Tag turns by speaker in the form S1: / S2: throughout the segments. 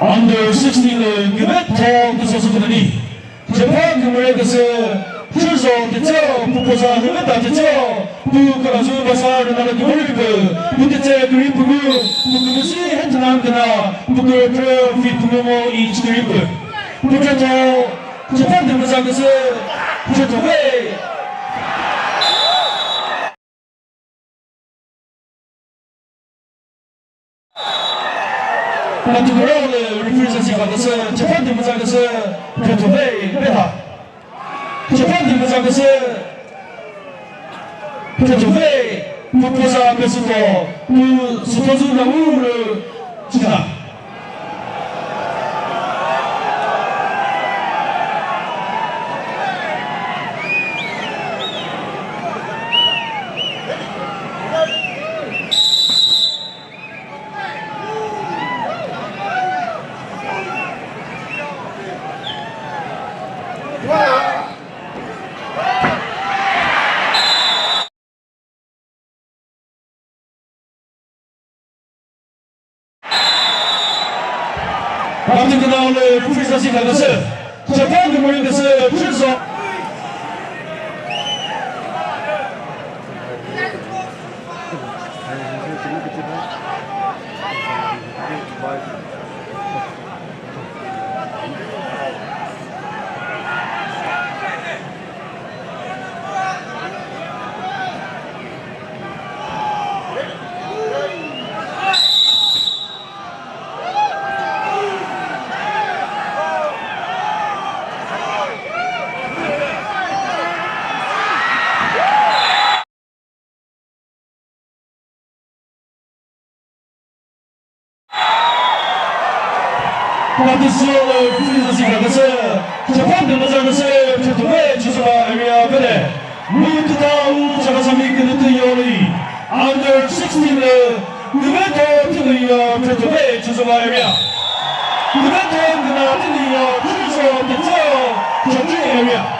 S1: Under 16은 그베터 구소수분이 재판 금을 것은 출소 대체 부포사 그베타 대체 부가라주 바사를 나는 그리브 부대체 그리브 부그무시 hentanam 그나 부그 트로피 부모모 이치 그리브 부제토 재판 금을 것은 부제토웨 Particularly representing on the Japan Democracy, Petrovay, Beta. Japan Democracy, Petrovay, Puposa Pesuto, who supposed to rule China. 아무튼 그날 오늘 부피사시 간 것은 재판을 모인 것은 출소 Partizione fisica che se Japan demasa che se Petrovay 주소가 area 그래 무트다우 자가삼이 그릇 요리 Under 16는 그베토 트리어 Petrovay 주소가 area 그베토 그나 트리어 주소 대처 전주 area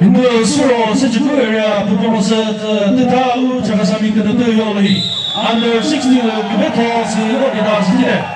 S1: 인도 수로 세주구에야 부모로서 뜻하우 자가삼이 그릇 요리 Under 16는 그베토 스로리다 스티레